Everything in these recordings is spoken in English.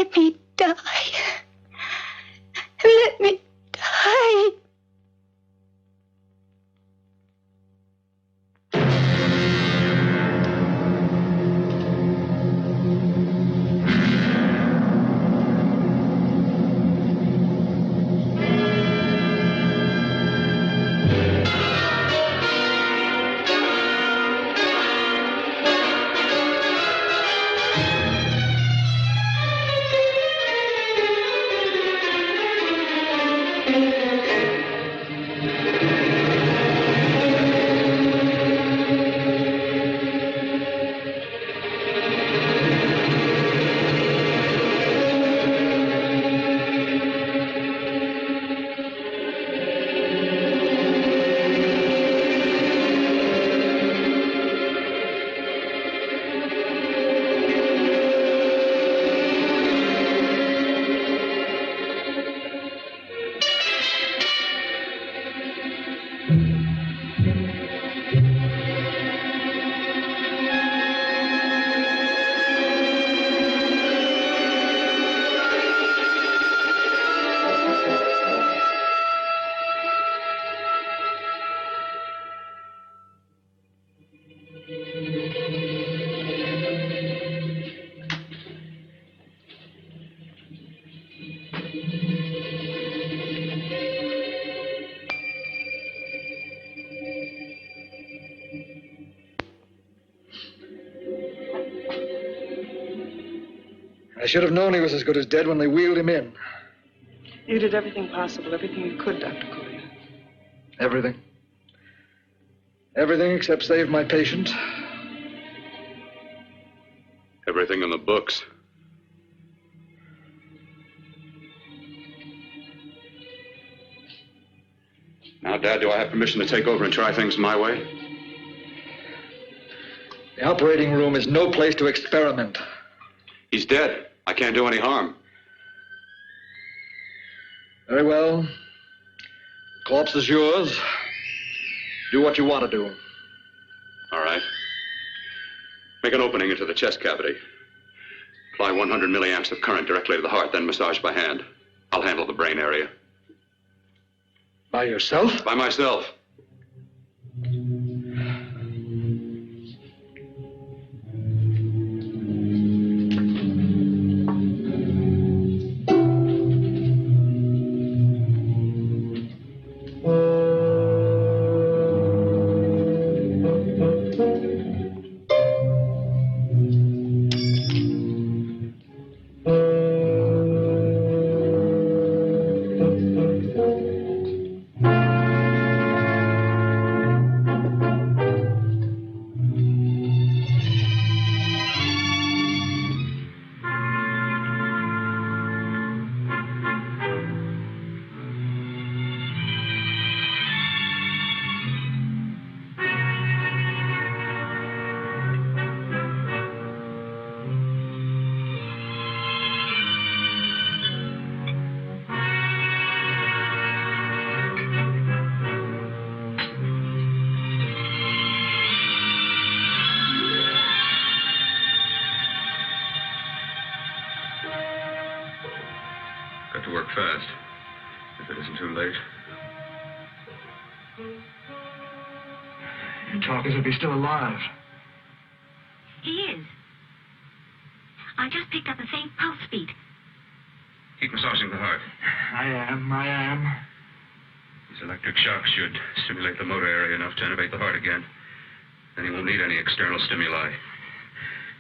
Let me die. Let me die. I should have known he was as good as dead when they wheeled him in. You did everything possible, everything you could, Dr. Collier. Everything. Everything except save my patient. Everything in the books. Now, Dad, do I have permission to take over and try things my way? The operating room is no place to experiment. He's dead. I can't do any harm. Very well. The corpse is yours. Do what you want to do. All right. Make an opening into the chest cavity. Apply 100 milliamps of current directly to the heart, then massage by hand. I'll handle the brain area. By yourself? By myself. Got to work fast, if it isn't too late. You talk as if he's still alive. He is. I just picked up a faint pulse beat. Keep massaging the heart. I am. These electric shocks should stimulate the motor area enough to innervate the heart again. Then he won't need any external stimuli.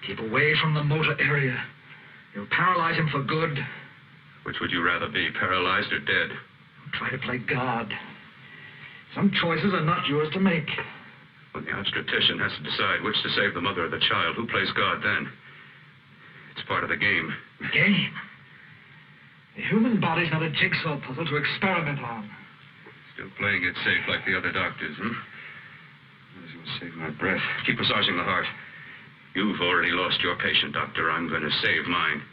Keep away from the motor area. You'll paralyze him for good. Which would you rather be, paralyzed or dead? Don't try to play God. Some choices are not yours to make. When the obstetrician has to decide which to save the mother or the child, who plays God then? It's part of the game. Game? The human body's not a jigsaw puzzle to experiment on. Still playing it safe like the other doctors, hmm? Might as well save my breath. Keep massaging the heart. You've already lost your patient, Doctor. I'm going to save mine.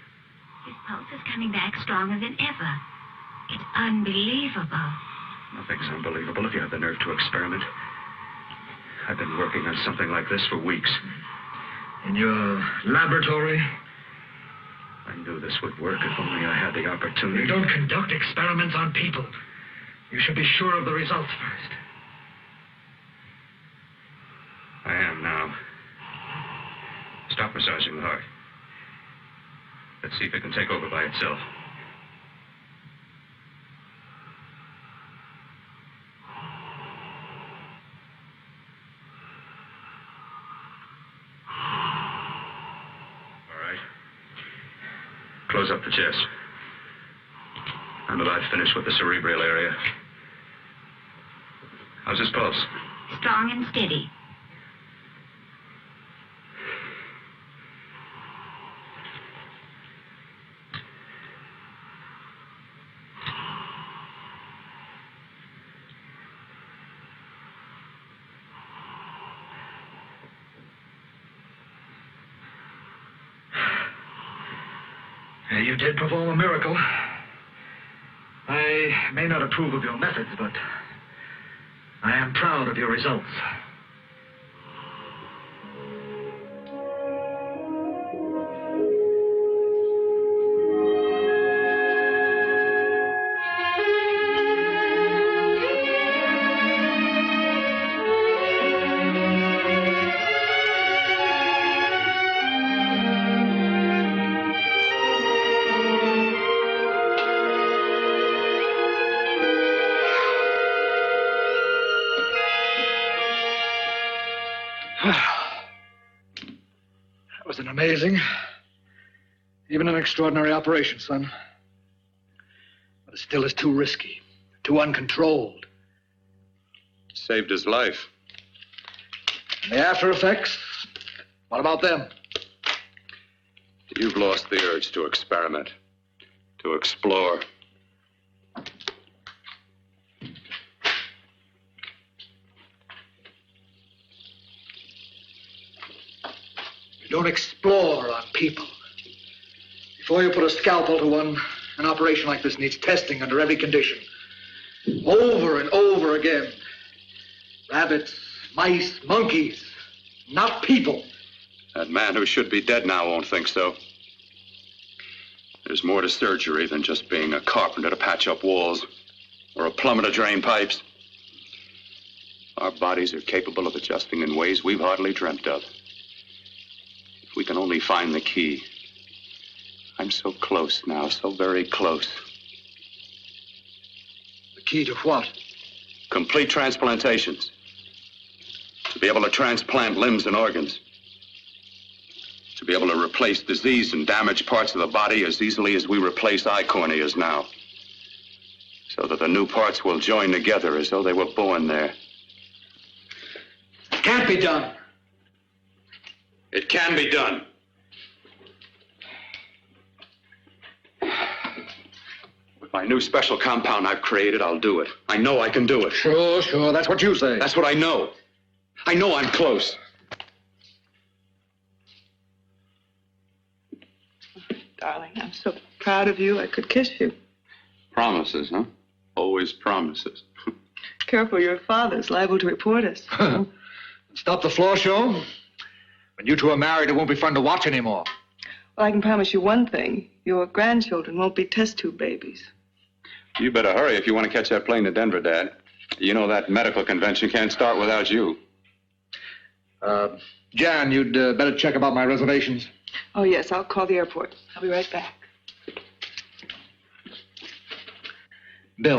His pulse is coming back stronger than ever. It's unbelievable. Nothing's unbelievable if you have the nerve to experiment. I've been working on something like this for weeks. In your laboratory? I knew this would work if only I had the opportunity. You don't conduct experiments on people. You should be sure of the results first. I am now. Stop massaging the heart. Let's see if it can take over by itself. All right. Close up the chest. I'm about finished with the cerebral area. How's his pulse? Strong and steady. You did perform a miracle. I may not approve of your methods, but I am proud of your results. That was an amazing, even an extraordinary operation, son. But it still is too risky, too uncontrolled. Saved his life. And the after effects, what about them? You've lost the urge to experiment, to explore. You don't explore on people. Before you put a scalpel to one, an operation like this needs testing under every condition. Over and over again. Rabbits, mice, monkeys, not people. That man who should be dead now won't think so. There's more to surgery than just being a carpenter to patch up walls or a plumber to drain pipes. Our bodies are capable of adjusting in ways we've hardly dreamt of. If we can only find the key. I'm so close now, so very close. The key to what? Complete transplantations. To be able to transplant limbs and organs. To be able to replace diseased and damaged parts of the body as easily as we replace eye corneas now. So that the new parts will join together as though they were born there. It can't be done. It can be done. With my new special compound I've created, I'll do it. I know I can do it. Sure, that's what you say. That's what I know. I know I'm close. Darling, I'm so proud of you, I could kiss you. Promises, huh? Always promises. Careful, your father's liable to report us. Stop the floor show. When you two are married, it won't be fun to watch anymore. Well, I can promise you one thing. Your grandchildren won't be test tube babies. You better hurry if you want to catch that plane to Denver, Dad. You know that medical convention can't start without you. Jan, you'd better check about my reservations. Oh, yes, I'll call the airport. I'll be right back. Bill,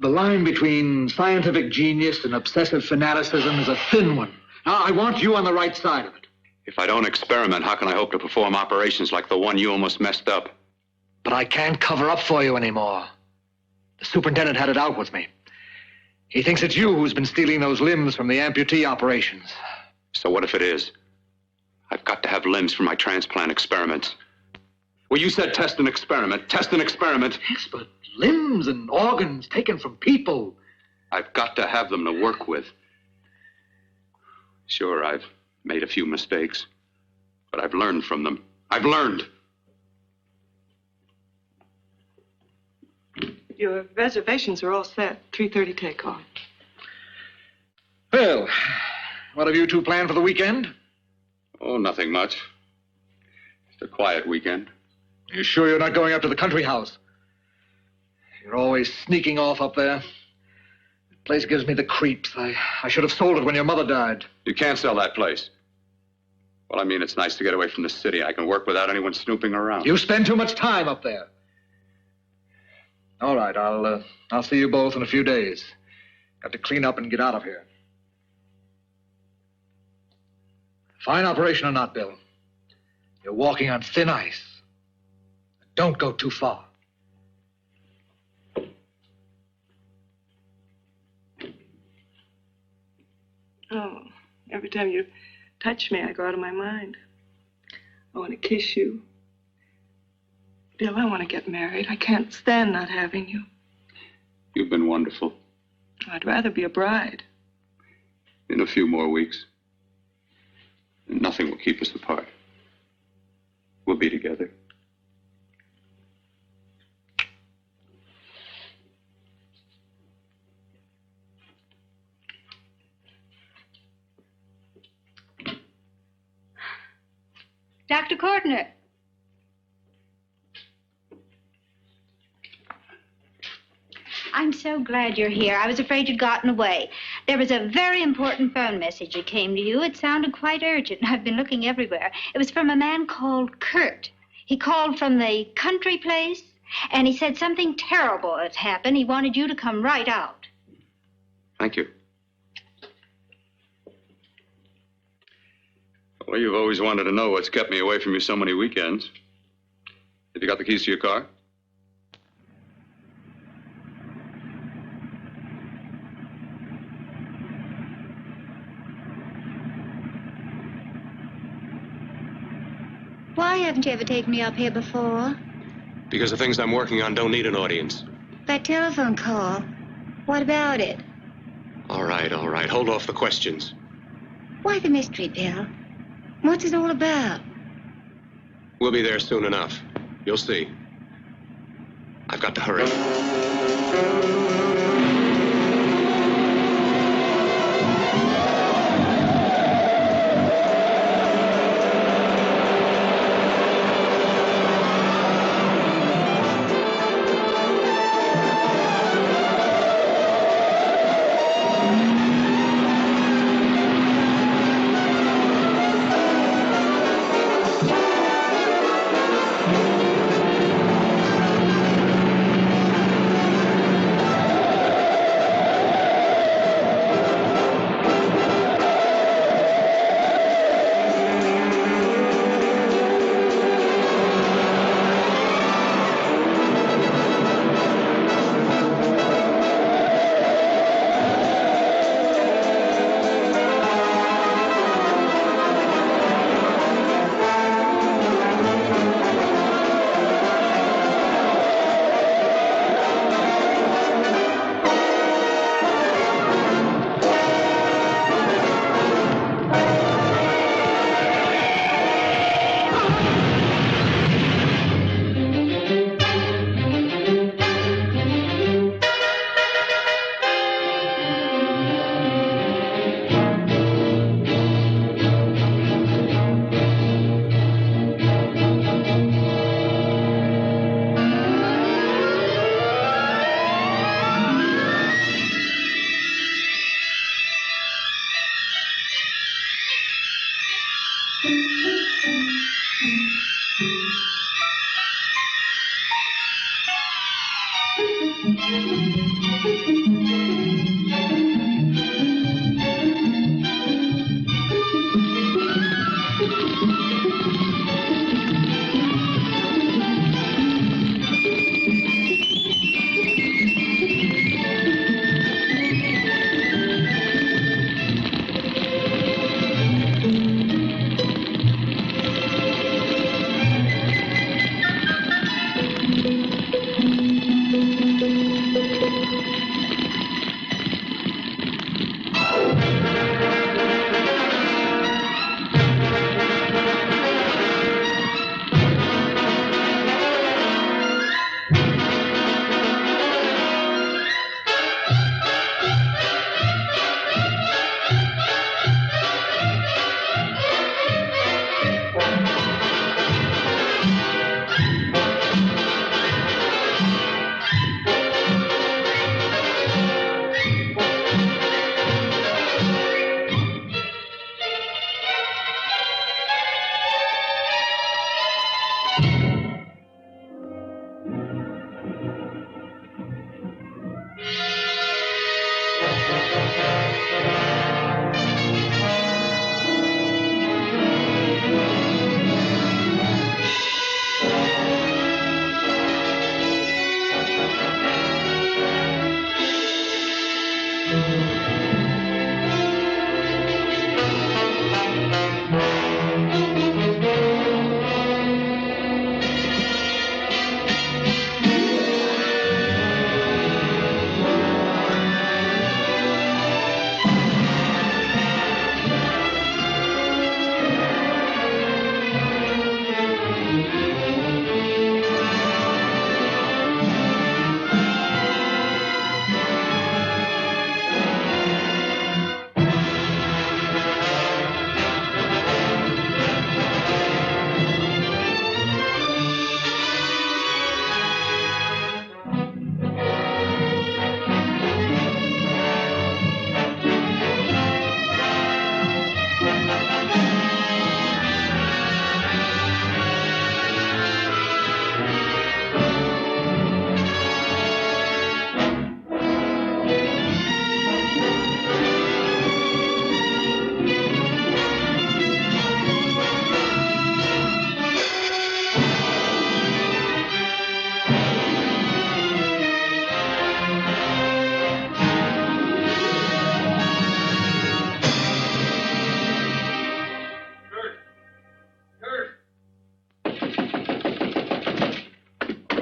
the line between scientific genius and obsessive fanaticism is a thin one. Now, I want you on the right side of it. If I don't experiment, how can I hope to perform operations like the one you almost messed up? But I can't cover up for you anymore. The superintendent had it out with me. He thinks it's you who's been stealing those limbs from the amputee operations. So what if it is? I've got to have limbs for my transplant experiments. Well, you said test and experiment. Test and experiment. Yes, but limbs and organs taken from people. I've got to have them to work with. Sure, I've made a few mistakes, but I've learned from them. I've learned. Your reservations are all set. 3:30 takeoff. Well, what have you two planned for the weekend? Oh, nothing much. Just a quiet weekend. You sure you're not going up to the country house? You're always sneaking off up there. The place gives me the creeps. I should have sold it when your mother died. You can't sell that place. Well, I mean, it's nice to get away from the city. I can work without anyone snooping around. You spend too much time up there. All right, I'll see you both in a few days. Got to clean up and get out of here. Fine operation or not, Bill. You're walking on thin ice. Don't go too far. Oh, every time you touch me, I go out of my mind. I want to kiss you. Bill, I want to get married. I can't stand not having you. You've been wonderful. I'd rather be a bride. In a few more weeks, and nothing will keep us apart. We'll be together. Dr. Cortner. I'm so glad you're here. I was afraid you'd gotten away. There was a very important phone message that came to you. It sounded quite urgent. I've been looking everywhere. It was from a man called Kurt. He called from the country place, and he said something terrible had happened. He wanted you to come right out. Thank you. Well, you've always wanted to know what's kept me away from you so many weekends. Have you got the keys to your car? Why haven't you ever taken me up here before? Because the things I'm working on don't need an audience. That telephone call. What about it? All right. Hold off the questions. Why the mystery, Bill? What's it all about? We'll be there soon enough. You'll see. I've got to hurry.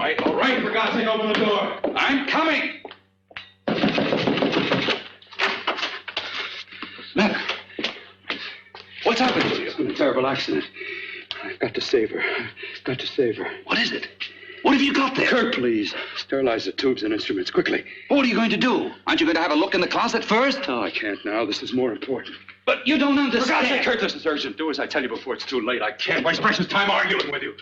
right, all right. For God's sake, open the door. I'm coming. Matter? What's happened to you? It's been a terrible accident. I've got to save her. I've got to save her. What is it? What have you got there? Kirk, please. Sterilize the tubes and instruments quickly. What are you going to do? Aren't you going to have a look in the closet first? No, I can't now. This is more important. But you don't understand. For God's sake, Kirk, this is urgent. Do as I tell you before it's too late. I can't waste precious time arguing with you.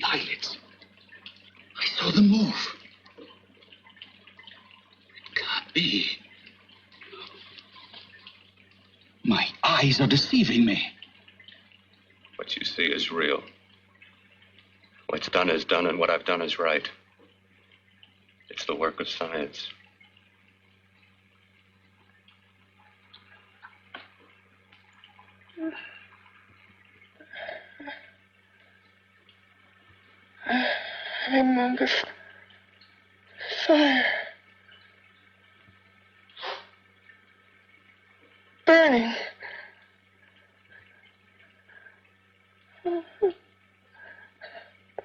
Eyelids. I saw them move. It can't be. My eyes are deceiving me. What you see is real. What's done is done, and what I've done is right. It's the work of science. I'm on the fire. Burning.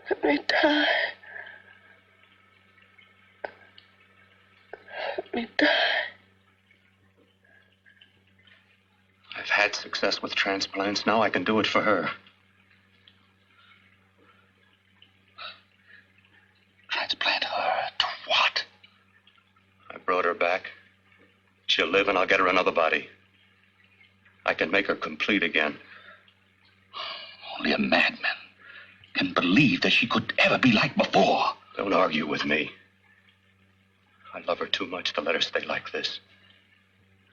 Let me die. Let me die. I've had success with transplants. Now I can do it for her. Transplant her to what? I brought her back. She'll live, and I'll get her another body. I can make her complete again. Only a madman can believe that she could ever be like before. Don't argue with me. I love her too much to let her stay like this.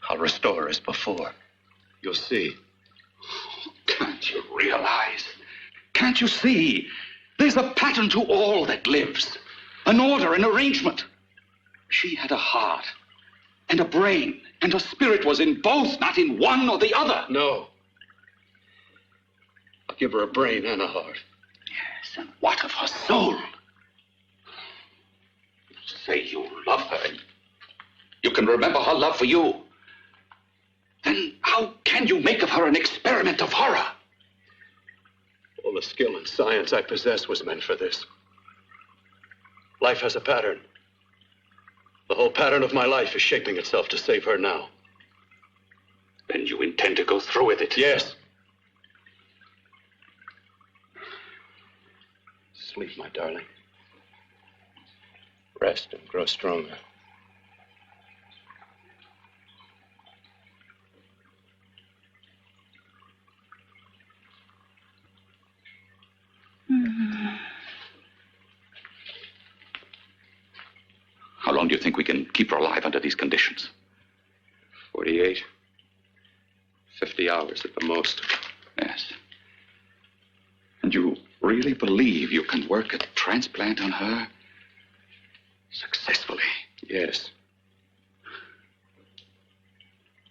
I'll restore her as before. You'll see. Can't you realize? Can't you see? There's a pattern to all that lives. An order, an arrangement. She had a heart and a brain, and her spirit was in both, not in one or the other. No. I'll give her a brain and a heart. Yes, and what of her soul? You say you love her, and you can remember her love for you. Then how can you make of her an experiment of horror? All the skill and science I possess was meant for this. Life has a pattern. The whole pattern of my life is shaping itself to save her now. Then you intend to go through with it? Yes. Sleep, my darling. Rest and grow stronger. long do you think we can keep her alive under these conditions? 48. 50 hours at the most. Yes. And you really believe you can work a transplant on her successfully? Yes.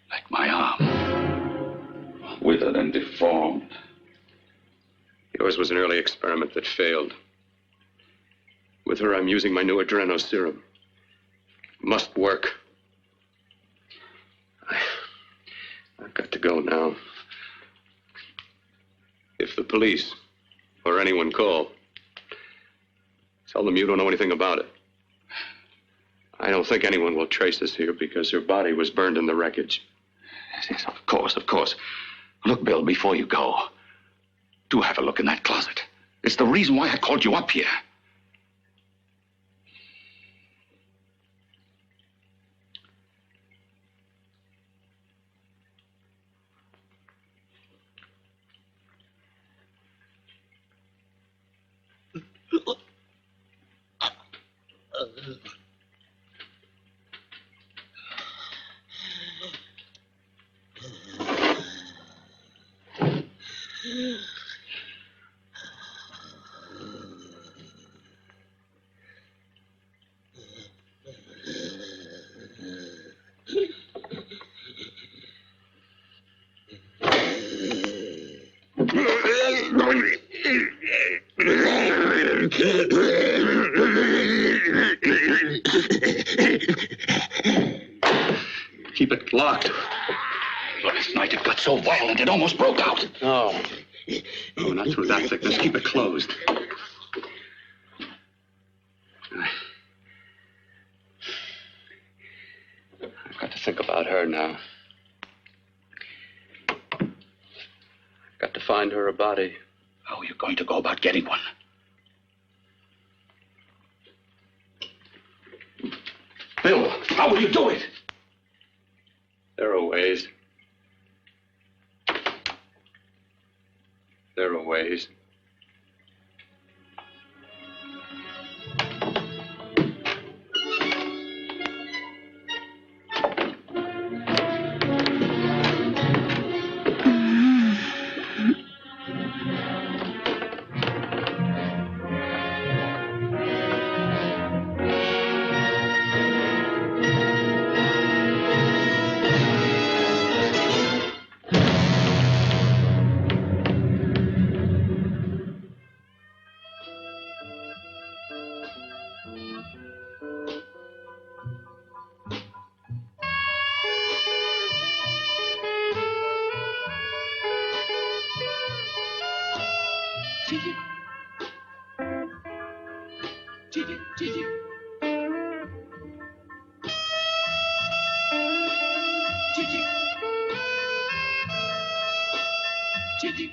Like my arm. Withered and deformed. Yours was an early experiment that failed. With her, I'm using my new adreno serum. Must work. I've got to go now. If the police or anyone call, tell them you don't know anything about it. I don't think anyone will trace us here because her body was burned in the wreckage. Yes, of course, of course. Look, Bill, before you go, do have a look in that closet. It's the reason why I called you up here. Keep it locked. Last night it got so violent it almost broke out. Oh. Oh, not through that thickness. Keep it closed. I've got to think about her now. I've got to find her a body. How are you going to go about getting one? Bill, how will you do it? There are ways. There are ways. Gigi. Gigi, Gigi. Gigi. Gigi.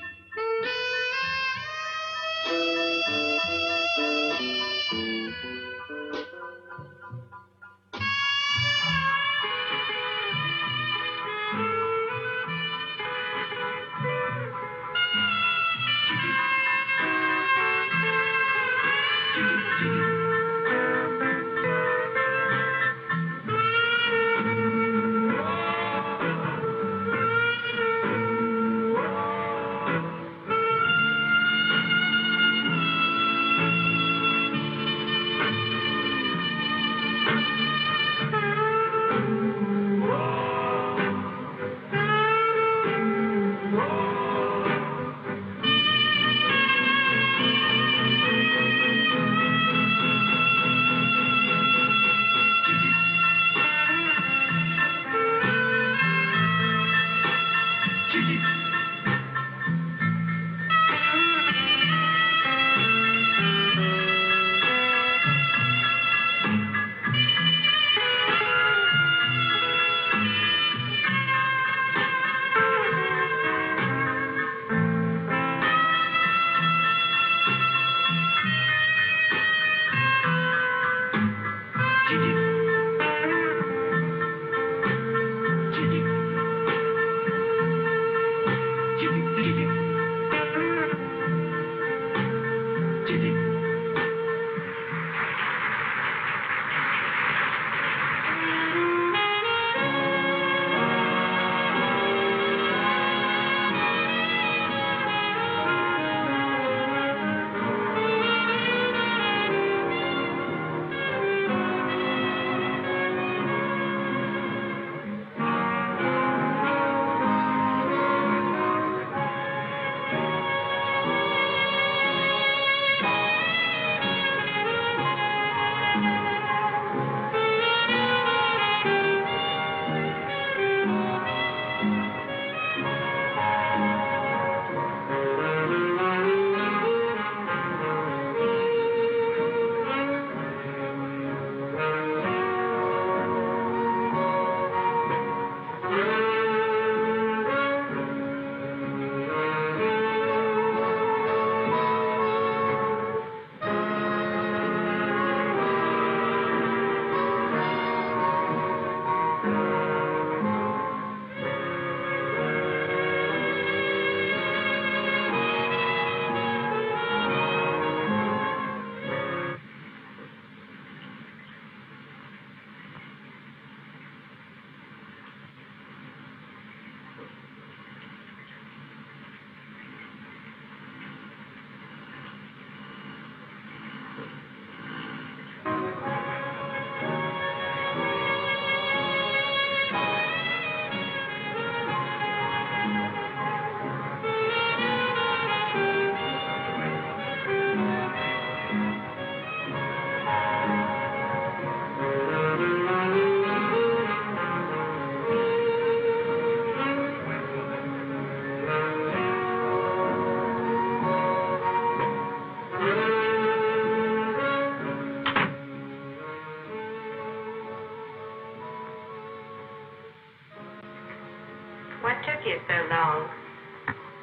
What took you so long?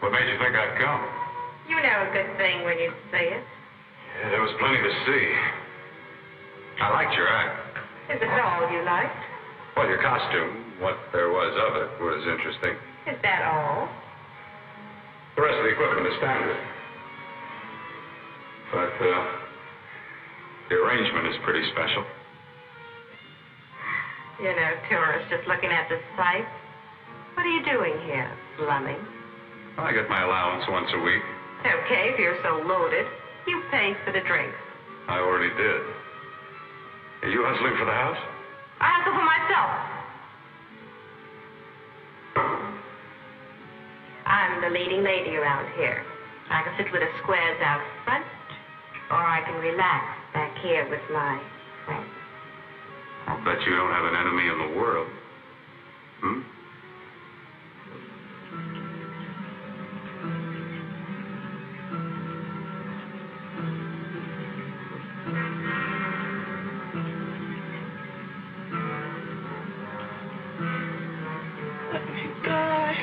What made you think I'd come? You know a good thing when you see it. Yeah, there was plenty to see. I liked your act. Is it all you liked? Well, your costume, what there was of it, was interesting. Is that all? The rest of the equipment is standard. But, the arrangement is pretty special. You know, tourists just looking at the sights. What are you doing here, slumming? I get my allowance once a week. Okay, if you're so loaded, you pay for the drinks. I already did. Are you hustling for the house? I hustle for myself. I'm the leading lady around here. I can sit with the squares out front, or I can relax back here with my friends. I'll bet you don't have an enemy in the world. Hmm? Let me die.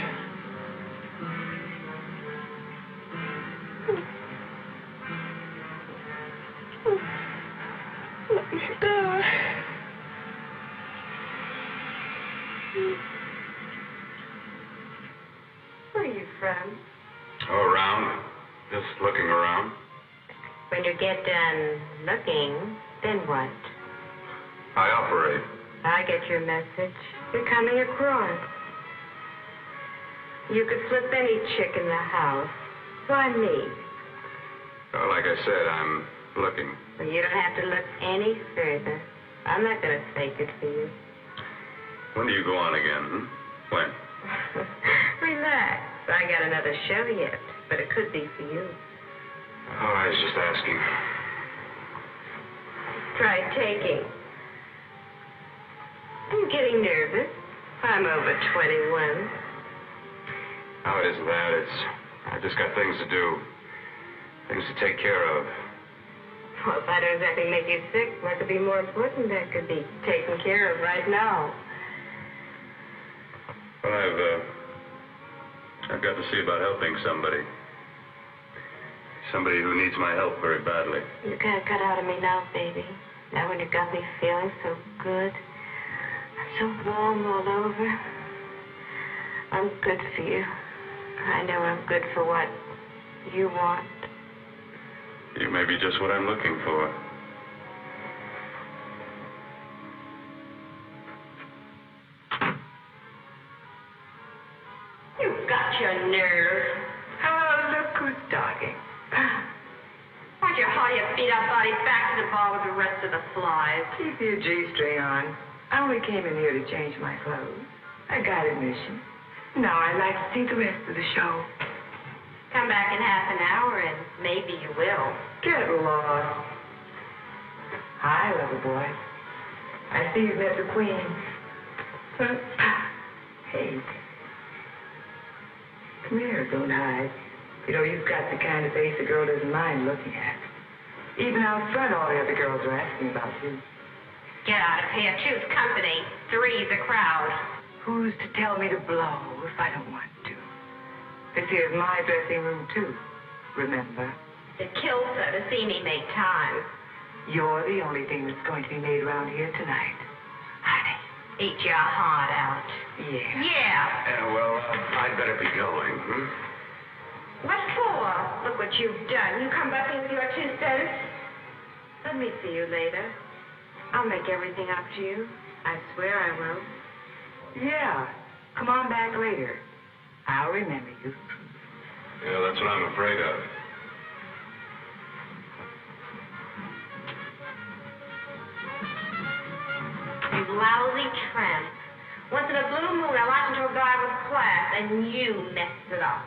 Let me die. Where are you from? Oh, around. Just looking around. When you get done looking, then what? I operate. I get your message. You're coming across. You could flip any chick in the house. Why me? Well, like I said, I'm looking. Well, you don't have to look any further. I'm not going to fake it for you. When do you go on again? When? Relax. I got another show yet, but it could be for you. Oh, I was just asking. Try taking. I'm getting nervous. I'm over 21. How is that? I just got things to do. Things to take care of. Well, if I don't exactly make you sick, what could be more important that could be taken care of right now? Well, I've got to see about helping somebody. Somebody who needs my help very badly. You can't cut out of me now, baby. Now when you got me feeling so good. I'm so warm all over. I'm good for you. I know I'm good for what you want. You may be just what I'm looking for. You've got your nerve. Oh, look who's talking. Why don't you haul your beat-up body back to the bar with the rest of the flies? Keep your G-string on. I only came in here to change my clothes. I got admission. Now I'd like to see the rest of the show. Come back in half an hour and maybe you will. Get lost. Hi, lover boy. I see you've met the queen. Hey. Come here, don't hide. You know, you've got the kind of face a girl doesn't mind looking at. Even out front, all the other girls are asking about you. Get out of here. Choose company. Three's a crowd. Who's to tell me to blow if I don't want to? This here's my dressing room, too. Remember? It kills her to see me make time. You're the only thing that's going to be made around here tonight. Honey. Eat your heart out. Yeah. Yeah. Well, I'd better be going. What for? Look what you've done. You come back in with your 2 cents. Let me see you later. I'll make everything up to you. I swear I will. Yeah. Come on back later. I'll remember you. Yeah, that's what I'm afraid of. You lousy tramp. Once in a blue moon, I locked into a guy with class, and you messed it up.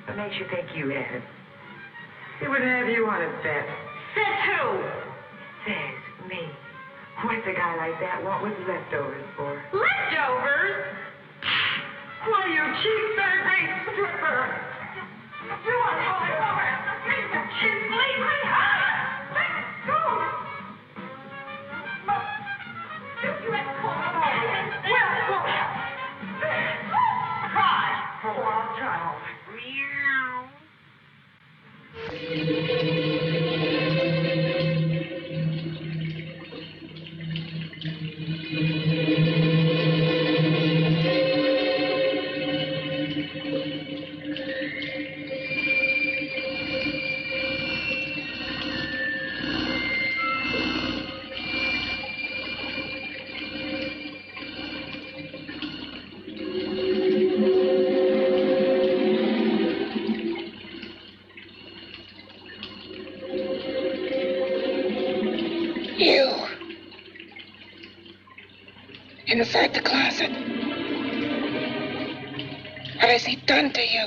What makes you think you had? He wouldn't have you on a bet. Says who? Says me. What's a guy like that want with leftovers for? Leftovers? Why, you cheap third-rate stripper! You want to hold it over? She's bleeding. Let go. You let go. You. Inside the closet. What has he done to you?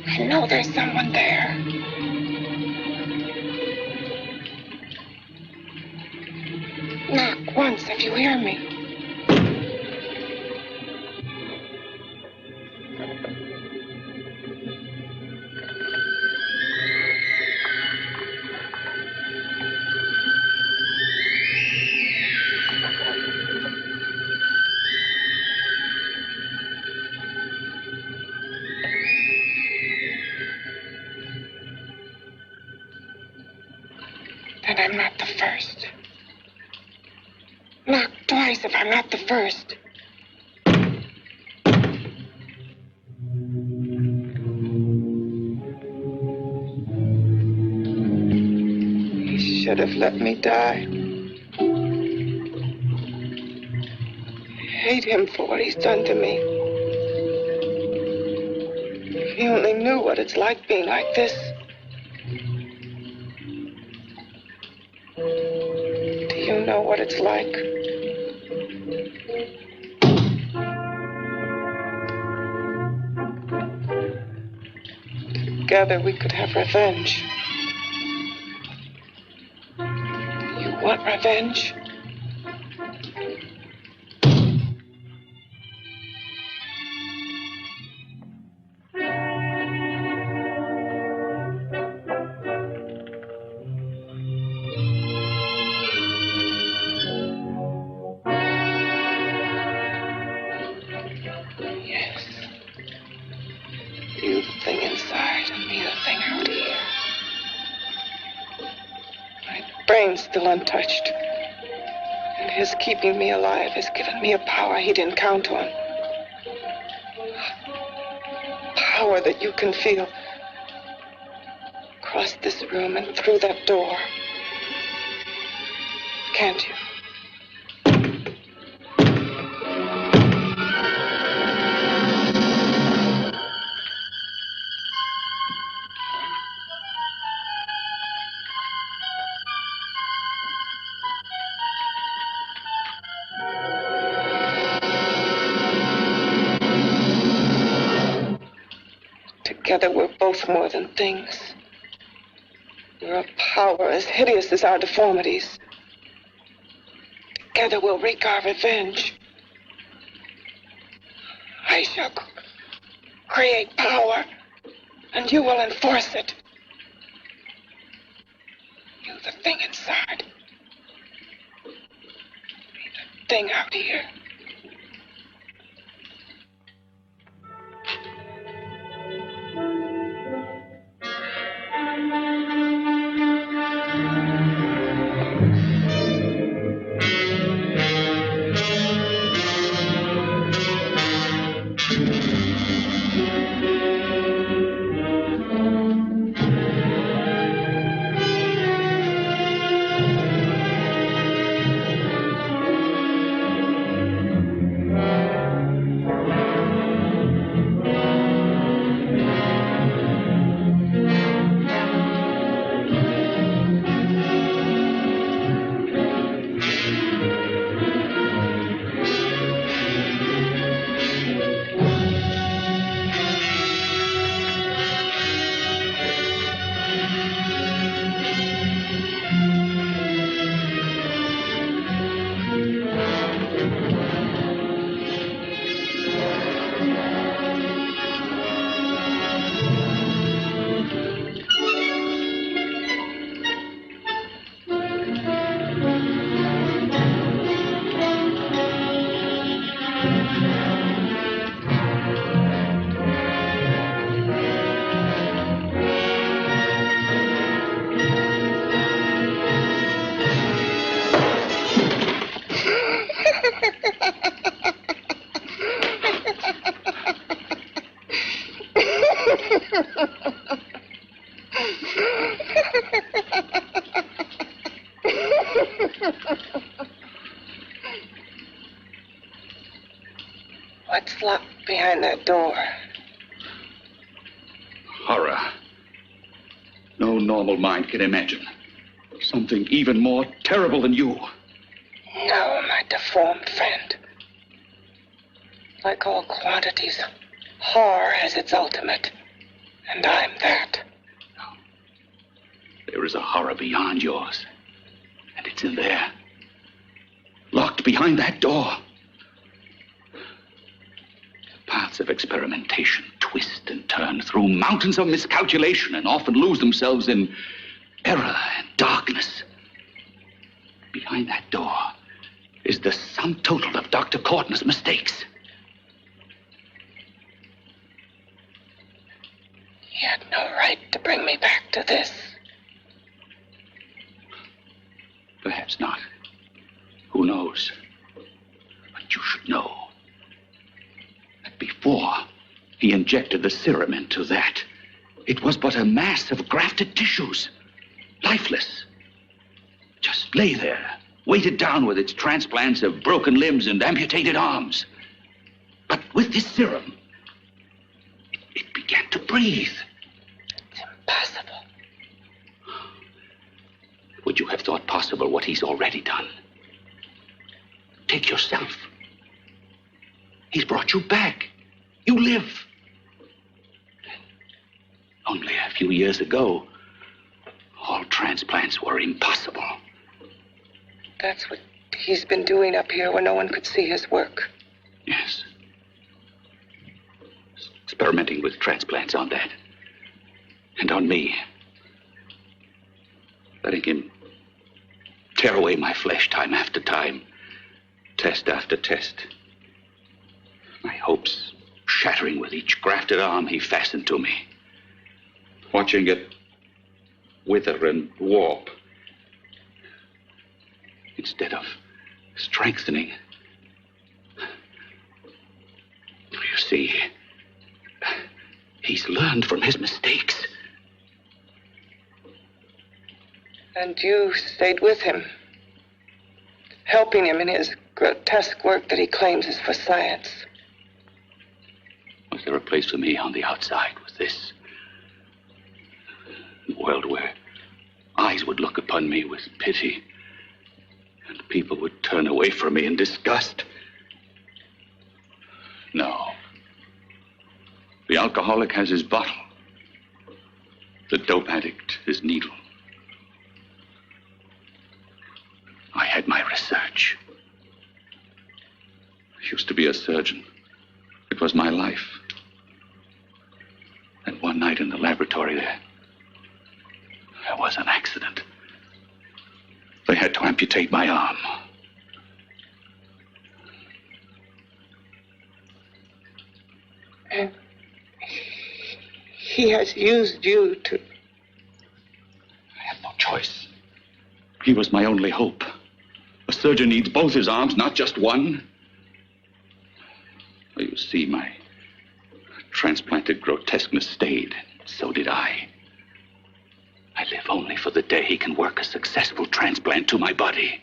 I know there's someone there. Knock once if you hear me. Then I'm not the first. Knock twice if I'm not the first. He should have let me die. I hate him for what he's done to me. If he only knew what it's like being like this. Do you know what it's like? Together we could have revenge. You want revenge? Yes. You the thing inside and me the thing out here. My brain's still untouched. And his keeping me alive has given me a power he didn't count on. Power that you can feel. Across this room and through that door. Can't you? Together we're both more than things. We're a power as hideous as our deformities. Together we'll wreak our revenge. I shall create power, and you will enforce it. You the thing inside. Me the thing out here. behind that door. Horror. No normal mind can imagine something even more terrible than you. No, my deformed friend. Like all quantities, horror has its ultimate, and I'm that. There is a horror beyond yours, and it's in there, locked behind that door. The paths of experimentation twist and turn through mountains of miscalculation and often lose themselves in error and darkness. Behind that door is the sum total of Dr. Courtney's mistakes. He had no right to bring me back to this. Perhaps not. Who knows? But you should know that before he injected the serum into that, it was but a mass of grafted tissues, lifeless. Just lay there, weighted down with its transplants of broken limbs and amputated arms. But with this serum, it began to breathe. It's impossible. Would you have thought possible what he's already done? Take yourself. He's brought you back. You live. Only a few years ago, all transplants were impossible. That's what he's been doing up here where no one could see his work. Yes. Experimenting with transplants on that. And on me. Letting him tear away my flesh time after time, test after test. My hopes shattering with each grafted arm he fastened to me. Watching it wither and warp. Instead of strengthening. You see, he's learned from his mistakes. And you stayed with him, helping him in his grotesque work that he claims is for science. Was there a place for me on the outside with this? A world where eyes would look upon me with pity and people would turn away from me in disgust? No. The alcoholic has his bottle. The dope addict his needle. I had my research. I used to be a surgeon. It was my life. And one night in the laboratory there was an accident. They had to amputate my arm. And he has used you to... I had no choice. He was my only hope. A surgeon needs both his arms, not just one. You see, my transplanted grotesqueness stayed. So did I. I live only for the day he can work a successful transplant to my body.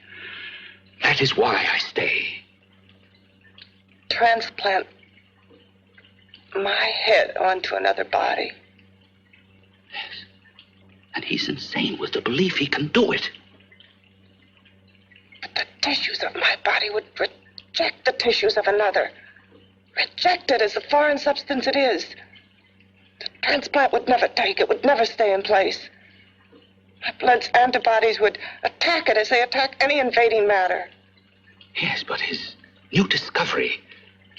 That is why I stay. Transplant my head onto another body. Yes. And he's insane with the belief he can do it. But the tissues of my body would reject the tissues of another. Reject it as the foreign substance it is. The transplant would never take it, would never stay in place. My blood's antibodies would attack it as they attack any invading matter. Yes, but his new discovery,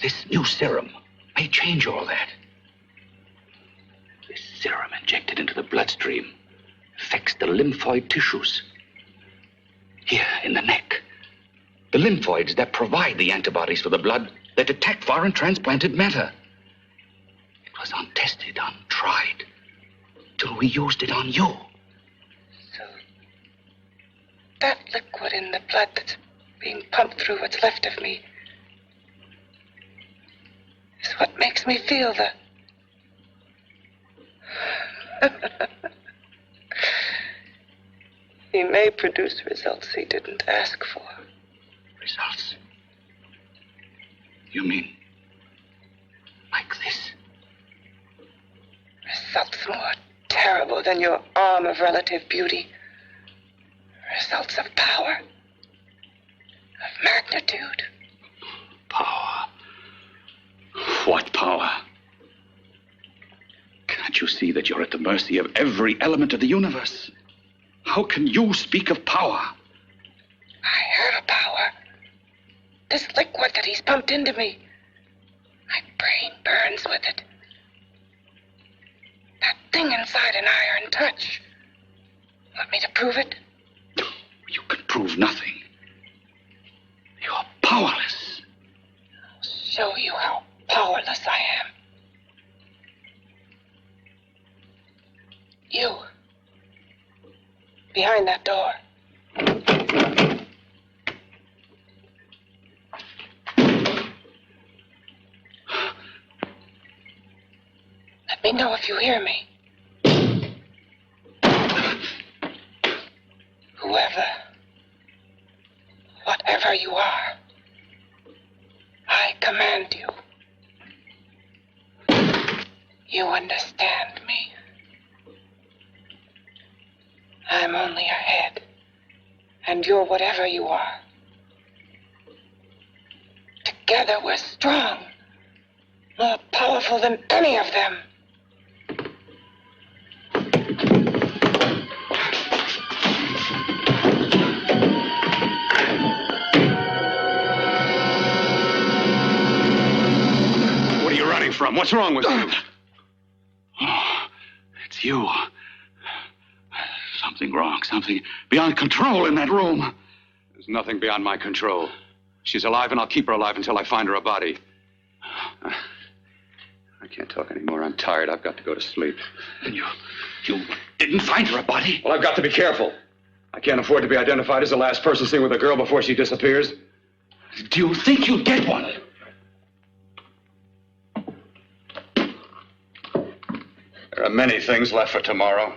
this new serum, may change all that. This serum injected into the bloodstream affects the lymphoid tissues. Here in the neck. The lymphoids that provide the antibodies for the blood that attack foreign transplanted matter. It was untested, untried, till we used it on you. So that liquid in the blood that's being pumped through what's left of me is what makes me feel the... He may produce results he didn't ask for. Results? You mean my terrible than your arm of relative beauty. Results of power, of magnitude. Power. What power? Can't you see that you're at the mercy of every element of the universe? How can you speak of power? I have power. This liquid that he's pumped into me. My brain burns with it. That thing inside an iron touch. Want me to prove it? You can prove nothing. You're powerless. I'll show you how powerless I am. You. Behind that door. Let me know if you hear me. Whoever, whatever you are, I command you. You understand me. I'm only a head, and you're whatever you are. Together we're strong, more powerful than any of them. What are you running from? What's wrong with you? Oh, it's you. Something wrong, something beyond control in that room. There's nothing beyond my control. She's alive, and I'll keep her alive until I find her a body. I can't talk anymore. I'm tired. I've got to go to sleep. And you didn't find her a body? Well, I've got to be careful. I can't afford to be identified as the last person seen with a girl before she disappears. Do you think you'll get one? There are many things left for tomorrow.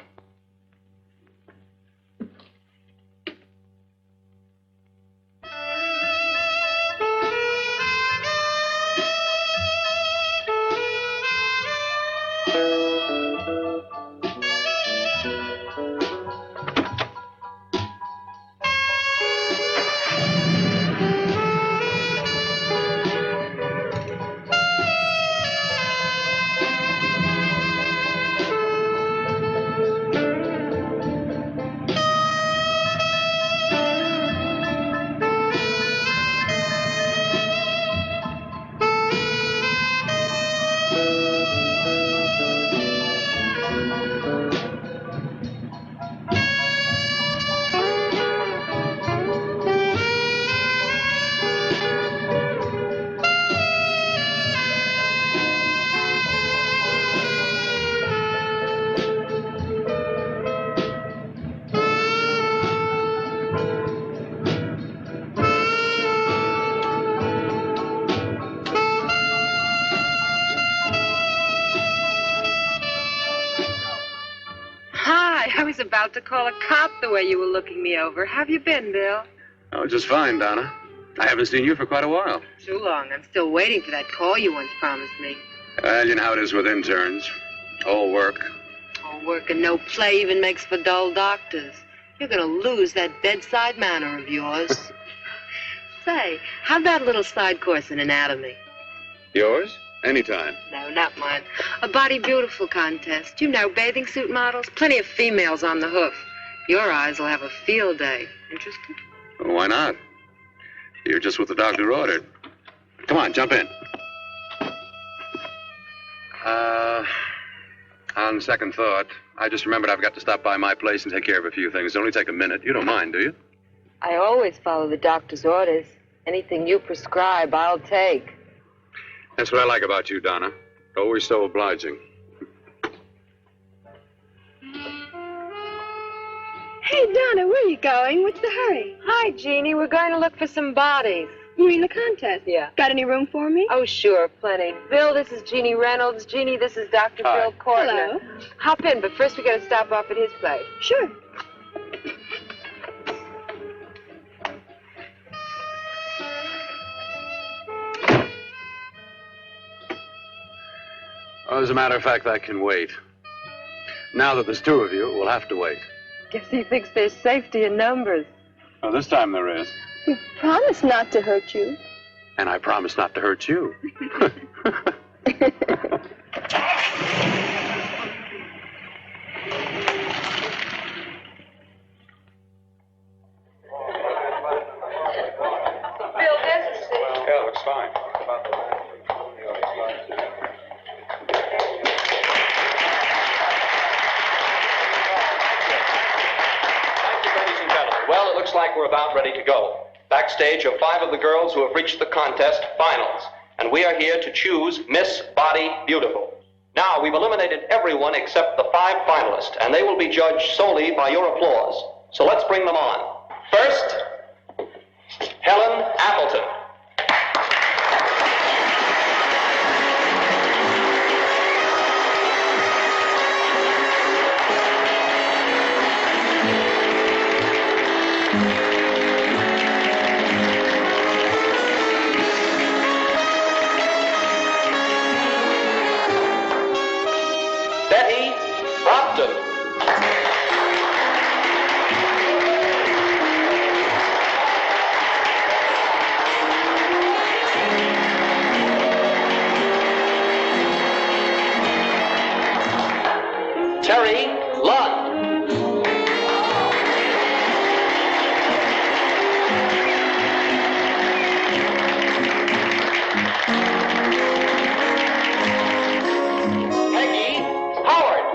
I was about to call a cop the way you were looking me over. How have you been, Bill? Oh, just fine, Donna. I haven't seen you for quite a while. Too long. I'm still waiting for that call you once promised me. Well, you know how it is with interns. All work. All work and no play even makes for dull doctors. You're going to lose that bedside manner of yours. Say, how'd that little side course in anatomy? Yours? Anytime. No, not mine. A Body Beautiful contest. You know, bathing suit models. Plenty of females on the hoof. Your eyes will have a field day. Interested? Well, why not? You're just what the doctor ordered. Come on, jump in. On second thought, I just remembered I've got to stop by my place and take care of a few things. It'll only take a minute. You don't mind, do you? I always follow the doctor's orders. Anything you prescribe, I'll take. That's what I like about you, Donna. Always so obliging. Hey, Donna, where are you going? What's the hurry? Hi, Jeannie. We're going to look for some bodies. You mean the contest? Yeah. Got any room for me? Oh, sure, plenty. Bill, this is Jeannie Reynolds. Jeannie, this is Dr. Hi. Bill Cortner. Hello. Hop in, but first we got to stop off at his place. Sure. Well, as a matter of fact, that can wait. Now that there's two of you, we'll have to wait. Guess he thinks there's safety in numbers. Oh, this time there is. We promised not to hurt you. And I promise not to hurt you. Bill, there's a seat. Yeah, looks fine. Well, it looks like we're about ready to go. Backstage are 5 of the girls who have reached the contest finals, and we are here to choose Miss Body Beautiful. Now, we've eliminated everyone except the 5 finalists, and they will be judged solely by your applause. So let's bring them on. First, Helen Appleton. Betty Brompton. Terry Lund. Peggy Howard.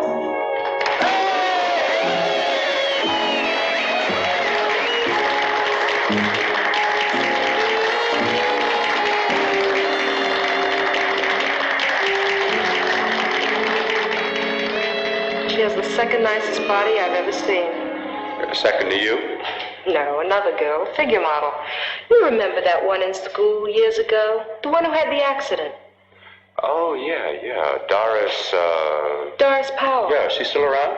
She has the second nicest body I've ever seen. Second to you. No, another girl, a figure model. You remember that one in school years ago? The one who had the accident. Oh, yeah. Doris Powell. Yeah, she's still around?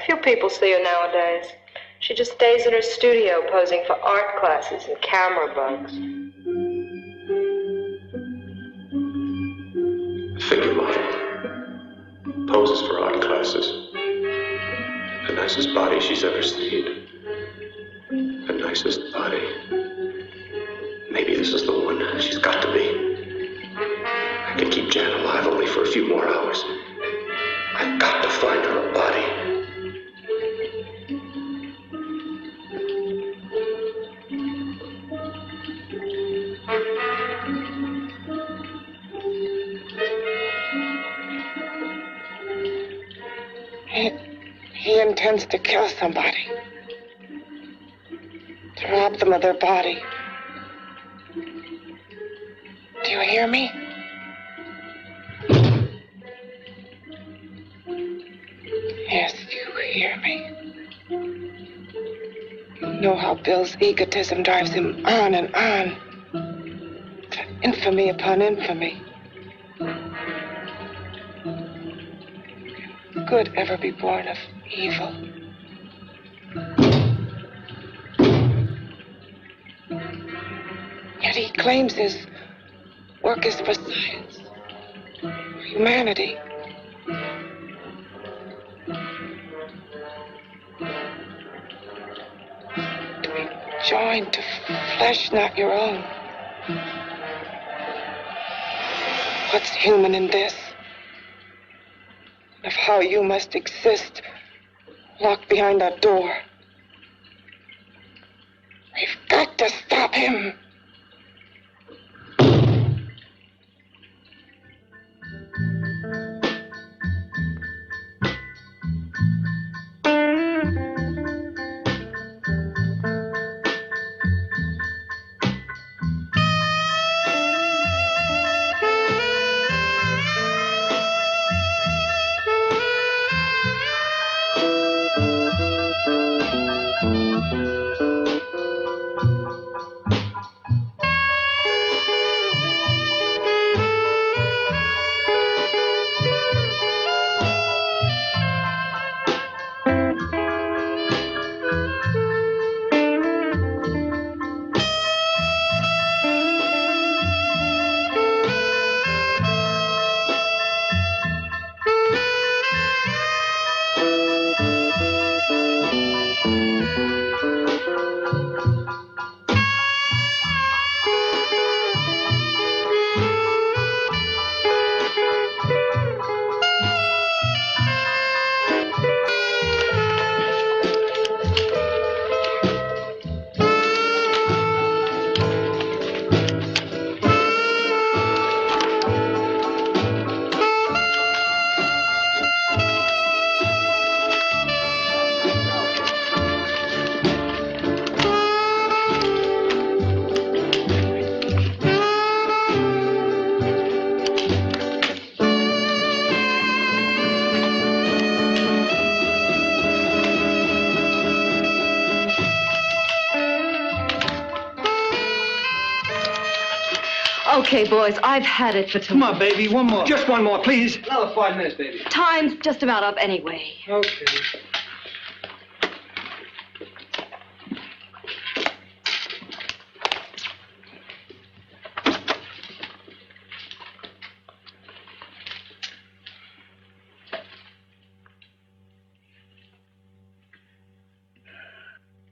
Few people see her nowadays. She just stays in her studio posing for art classes and camera bugs. Figure model. Poses for art classes. The nicest body she's ever seen. The nicest body. Maybe this is the one. She's got to be. I can keep Jan alive only for a few more hours. I've got to find her a body. He intends to kill somebody. To rob them of their body. Do you hear me? Yes, you hear me. You know how Bill's egotism drives him on and on. To infamy upon infamy. Can good ever be born of evil? Yet he claims his work is for science, for humanity. To be joined to flesh not your own. What's human in this? Of how you must exist, locked behind that door. We've got to stop him. Okay, boys, I've had it for Come tonight. on, baby, one more. Just one more, please. Another 5 minutes, baby. Time's just about up anyway. Okay.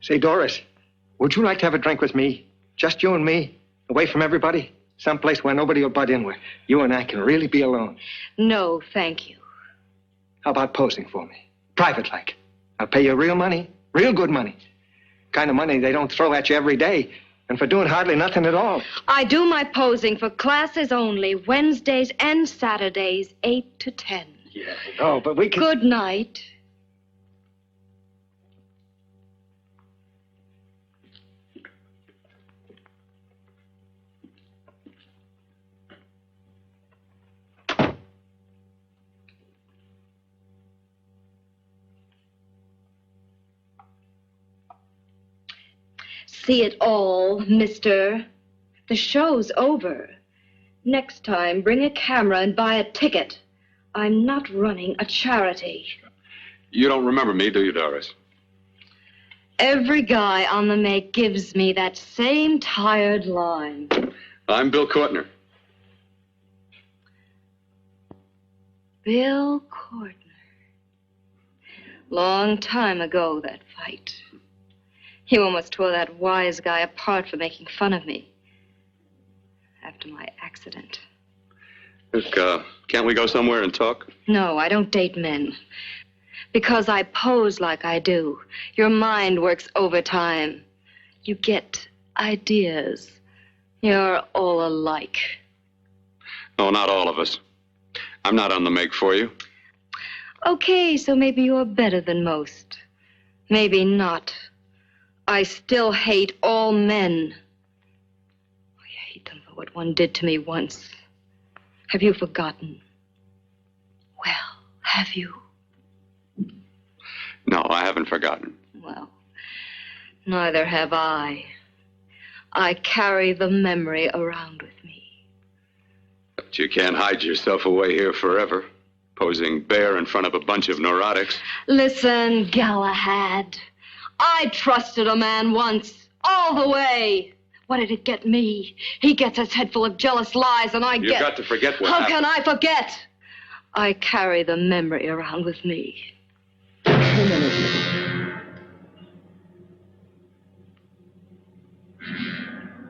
Say, Doris, would you like to have a drink with me? Just you and me, away from everybody? Someplace where nobody will butt in, where you and I can really be alone. No, thank you. How about posing for me? Private like. I'll pay you real money, real good money. Kind of money they don't throw at you every day, and for doing hardly nothing at all. I do my posing for classes only, Wednesdays and Saturdays, 8 to 10. Yeah, no, but we can... Good night. See it all, mister. The show's over. Next time, bring a camera and buy a ticket. I'm not running a charity. You don't remember me, do you, Doris? Every guy on the make gives me that same tired line. I'm Bill Courtner. Bill Courtner. Long time ago, that fight. You almost tore that wise guy apart for making fun of me. After my accident. Look, can't we go somewhere and talk? No, I don't date men. Because I pose like I do. Your mind works overtime. You get ideas. You're all alike. Oh, not all of us. I'm not on the make for you. Okay, so maybe you're better than most. Maybe not. I still hate all men. I hate them for what one did to me once. Have you forgotten? Well, have you? No, I haven't forgotten. Well, neither have I. I carry the memory around with me. But you can't hide yourself away here forever, posing bare in front of a bunch of neurotics. Listen, Galahad. I trusted a man once, all the way. What did it get me? He gets his head full of jealous lies, and I get... You've got to forget what How happened. can I forget? I carry the memory around with me.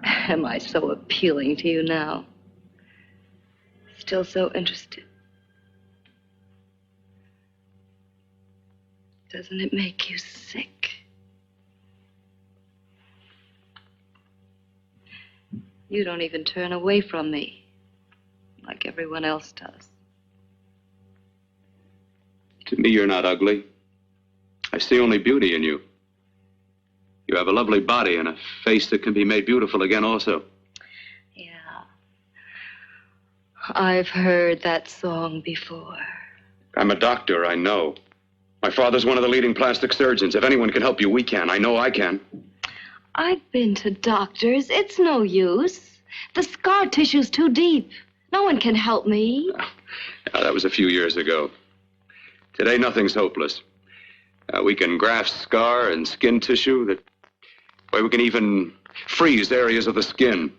Am I so appealing to you now? Still so interested? Doesn't it make you sick? You don't even turn away from me, like everyone else does. To me, you're not ugly. I see only beauty in you. You have a lovely body and a face that can be made beautiful again also. Yeah. I've heard that song before. I'm a doctor, I know. My father's one of the leading plastic surgeons. If anyone can help you, we can. I know I can. I've been to doctors. It's no use. The scar tissue's too deep. No one can help me. Now, that was a few years ago. Today, nothing's hopeless. We can graft scar and skin tissue that... Well, we can even freeze areas of the skin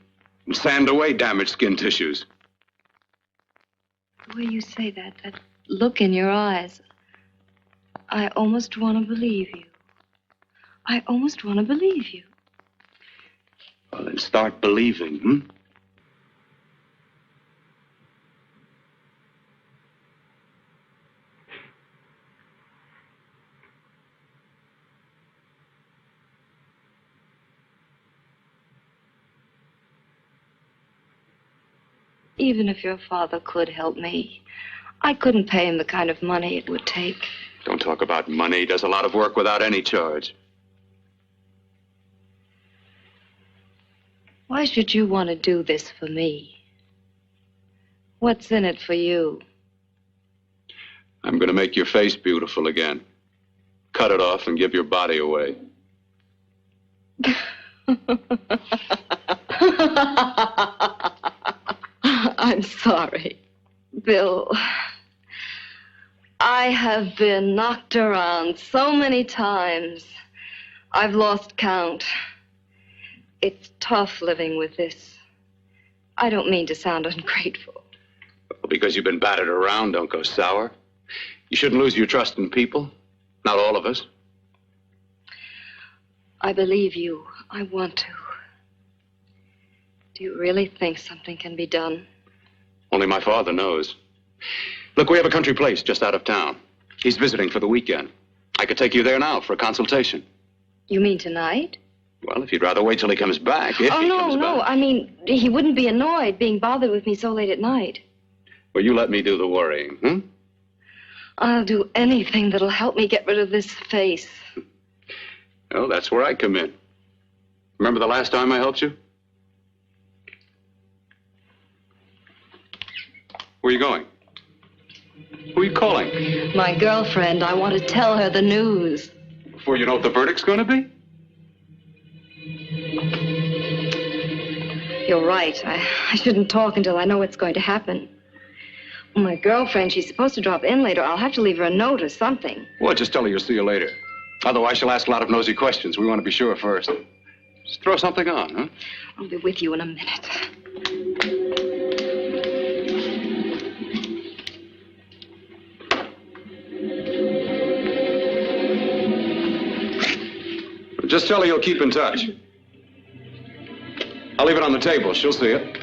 and sand away damaged skin tissues. The way you say that look in your eyes, I almost want to believe you. I almost want to believe you. Well, then start believing, hmm? Even if your father could help me, I couldn't pay him the kind of money it would take. Don't talk about money. He does a lot of work without any charge. Why should you want to do this for me? What's in it for you? I'm going to make your face beautiful again. Cut it off and give your body away. I'm sorry. Bill, I have been knocked around so many times. I've lost count. It's tough living with this. I don't mean to sound ungrateful. Well, because you've been battered around, don't go sour. You shouldn't lose your trust in people. Not all of us. I believe you. I want to. Do you really think something can be done? Only my father knows. Look, we have a country place just out of town. He's visiting for the weekend. I could take you there now for a consultation. You mean tonight? Well, if you'd rather wait till he comes back, if he comes no. back. I mean, he wouldn't be annoyed being bothered with me so late at night. Well, you let me do the worrying, hmm? I'll do anything that'll help me get rid of this face. Well, that's where I come in. Remember the last time I helped you? Where are you going? Who are you calling? My girlfriend. I want to tell her the news. Before you know what the verdict's going to be? You're right. I shouldn't talk until I know what's going to happen. My girlfriend, she's supposed to drop in later. I'll have to leave her a note or something. Well, just tell her you'll see you later. Otherwise, she'll ask a lot of nosy questions. We want to be sure first. Just throw something on, huh? I'll be with you in a minute. Just tell her you'll keep in touch. I'll leave it on the table. She'll see it.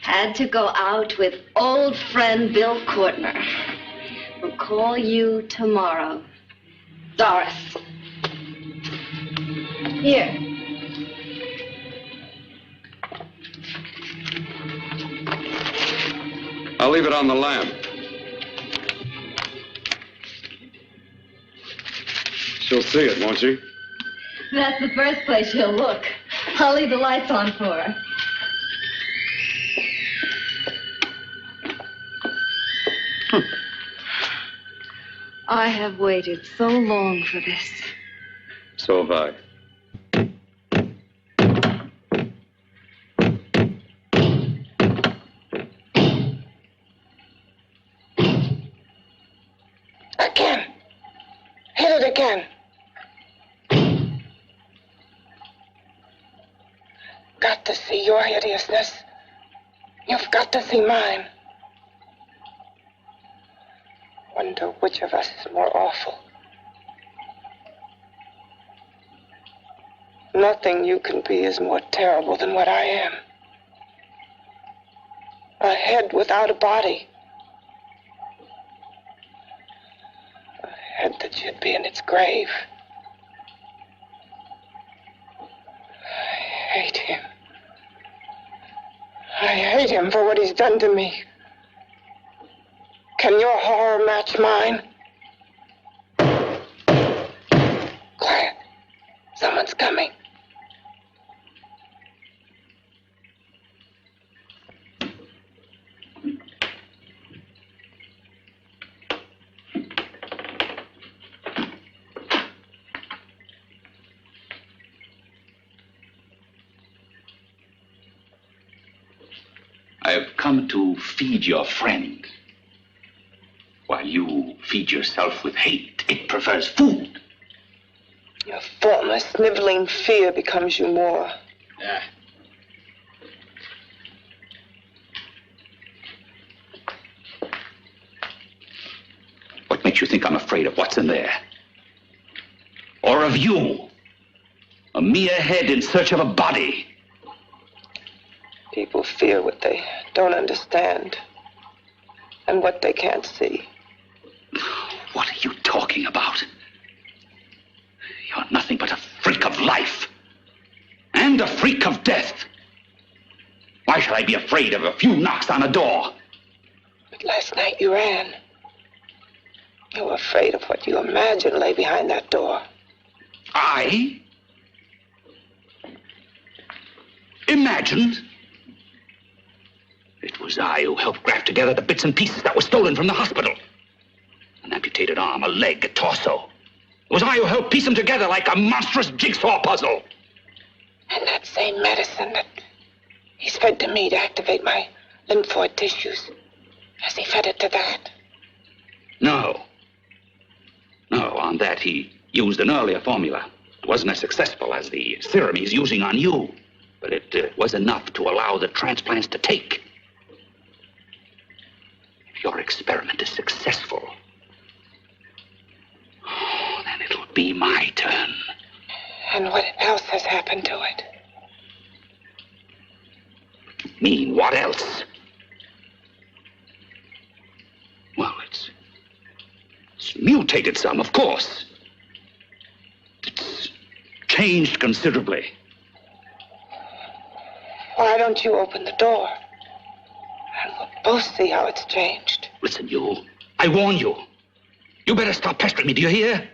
Had to go out with old friend Bill Courtner. We'll call you tomorrow. Doris. Here. I'll leave it on the lamp. She'll see it, won't she? That's the first place she'll look. I'll leave the lights on for her. I have waited so long for this. So have I. Again. Hit it again. Got to see your hideousness. You've got to see mine. Wonder which of us is more awful. Nothing you can be is more terrible than what I am. A head without a body. A head that should be in its grave. I hate him. I hate him for what he's done to me. Can your horror match mine? Quiet. Someone's coming. I have come to feed your friend. While you feed yourself with hate, it prefers food. Your former sniveling fear becomes you more. Yeah. What makes you think I'm afraid of what's in there? Or of you? A mere head in search of a body. People fear what they don't understand and what they can't see. What are you talking about? You're nothing but a freak of life. And a freak of death. Why should I be afraid of a few knocks on a door? But last night you ran. You were afraid of what you imagined lay behind that door. I? Imagined? It was I who helped graft together the bits and pieces that were stolen from the hospital. An amputated arm, a leg, a torso. It was I who helped piece them together like a monstrous jigsaw puzzle. And that same medicine that He's fed to me to activate my lymphoid tissues. Has he fed it to that? No. No, on that he used an earlier formula. It wasn't as successful as the serum he's using on you, but it was enough to allow the transplants to take. If your experiment is successful, then it'll be my turn. And what else has happened to it? Mean what else? Well, it's mutated some, of course. It's changed considerably. Why don't you open the door? And we'll both see how it's changed. Listen, you. I warn you. You better stop pestering me, do you hear?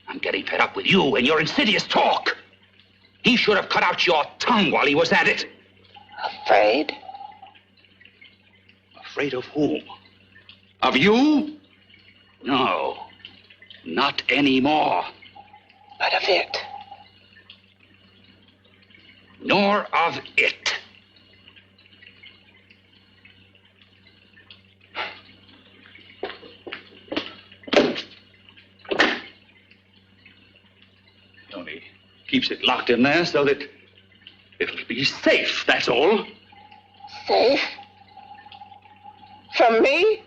I'm getting fed up with you and your insidious talk. He should have cut out your tongue while he was at it. Afraid? Afraid of whom? Of you? No, not anymore. But of it. Nor of it. Only keeps it locked in there so that it'll be safe, that's all. Safe? From me?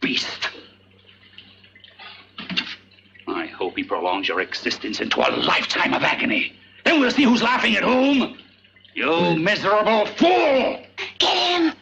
Beast. I hope he prolongs your existence into a lifetime of agony. Then we'll see who's laughing at whom. You miserable fool! Get him!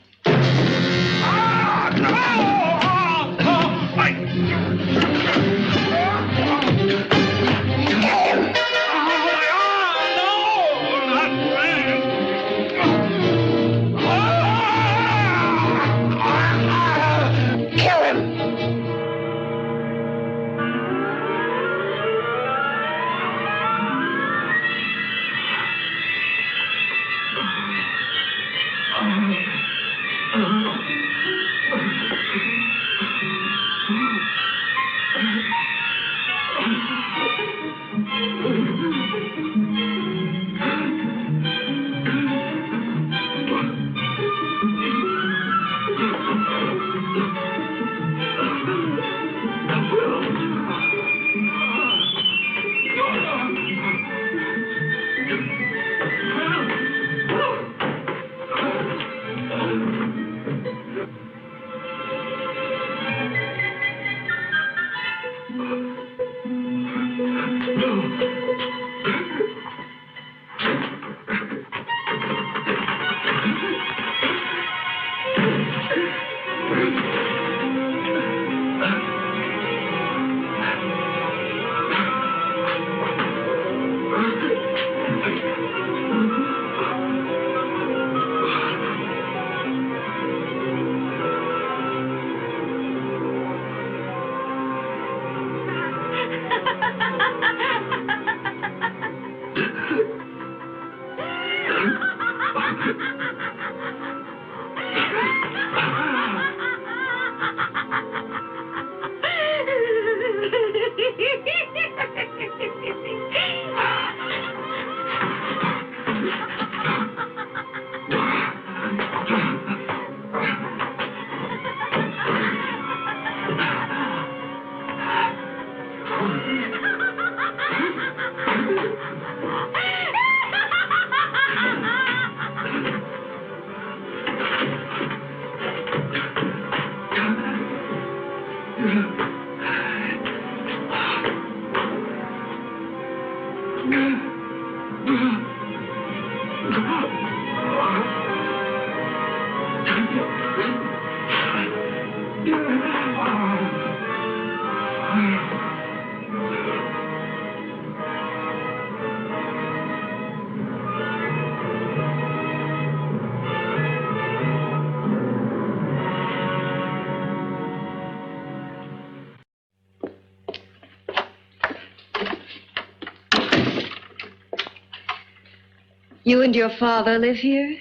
You and your father live here?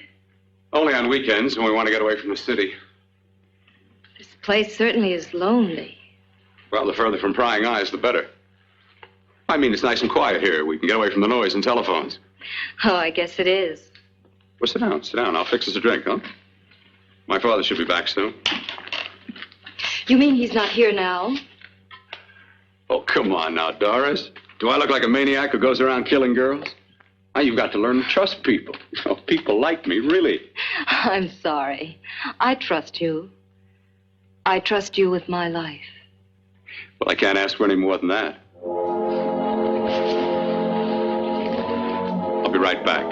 Only on weekends when we want to get away from the city. This place certainly is lonely. Well, the further from prying eyes, the better. I mean, it's nice and quiet here. We can get away from the noise and telephones. Oh, I guess it is. Well, sit down, sit down. I'll fix us a drink, huh? My father should be back soon. You mean he's not here now? Oh, come on now, Doris. Do I look like a maniac who goes around killing girls? Now, you've got to learn to trust people. Oh, people like me, really. I'm sorry. I trust you. I trust you with my life. Well, I can't ask for any more than that. I'll be right back.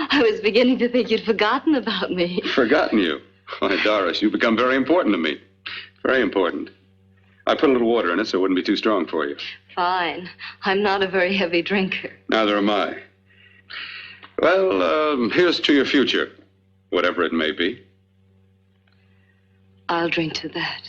I was beginning to think you'd forgotten about me. Forgotten you? Why, Doris, you've become very important to me. Very important. I put a little water in it so it wouldn't be too strong for you. Fine. I'm not a very heavy drinker. Neither am I. Well, here's to your future, whatever it may be. I'll drink to that.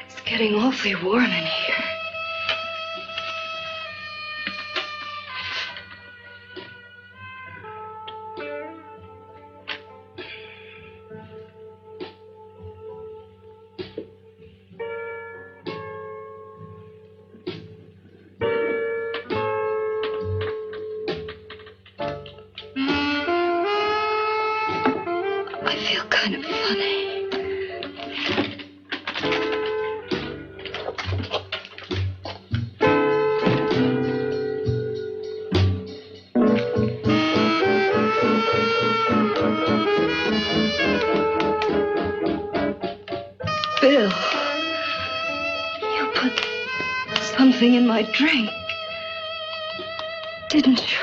It's getting awfully warm in here. I feel kind of funny. something in my drink. Didn't you?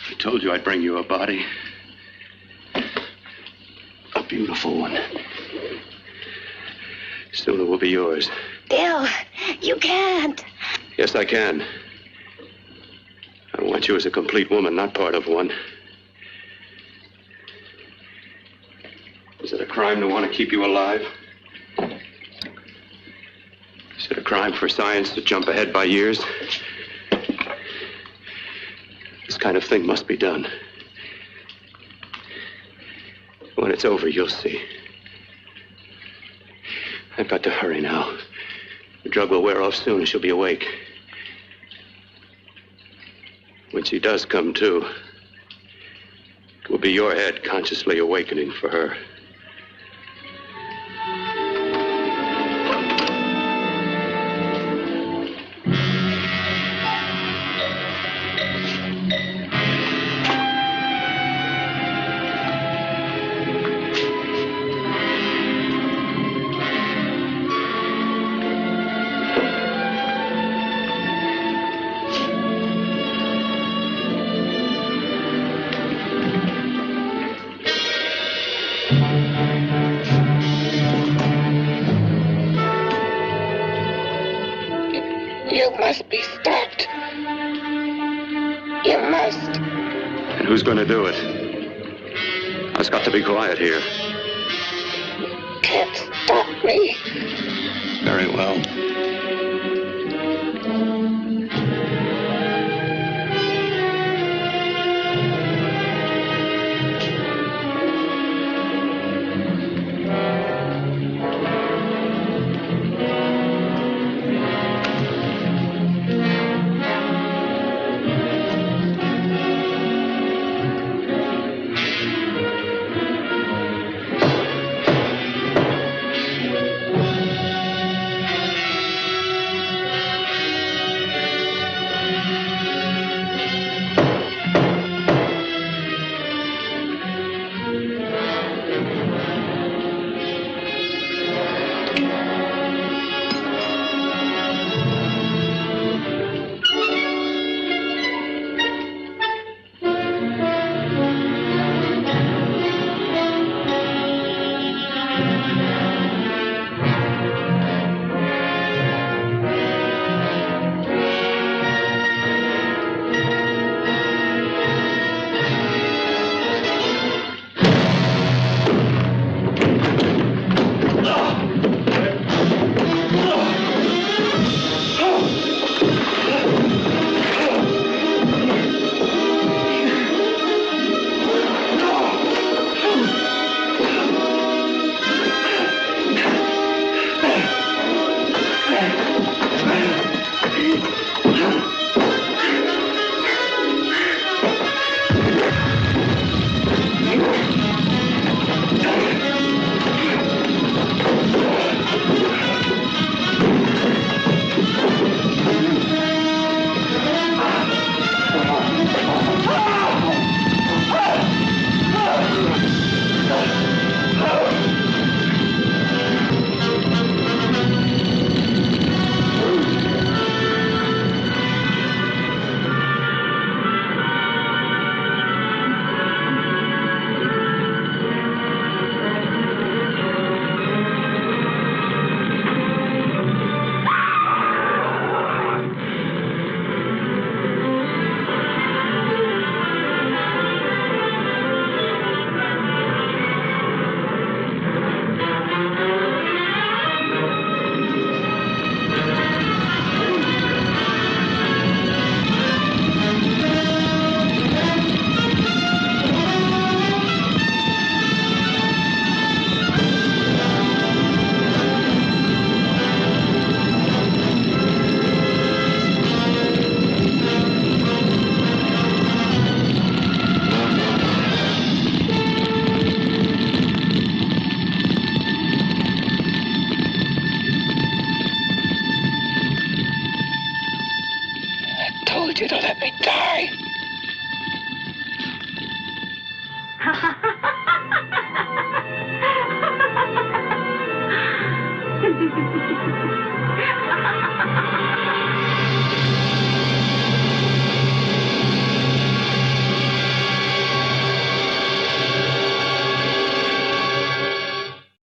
I told you I'd bring you a body. A beautiful one. Soon it will be yours. Bill, you can't. Yes, I can. I want you as a complete woman, not part of one. Is it a crime to want to keep you alive? Is it a crime for science to jump ahead by years? This kind of thing must be done. When it's over, you'll see. I've got to hurry now. The drug will wear off soon and she'll be awake. When she does come to, it will be your head consciously awakening for her. You must be stopped. You must. And who's going to do it? I've got to be quiet here. Can't stop me. Very well. let me die.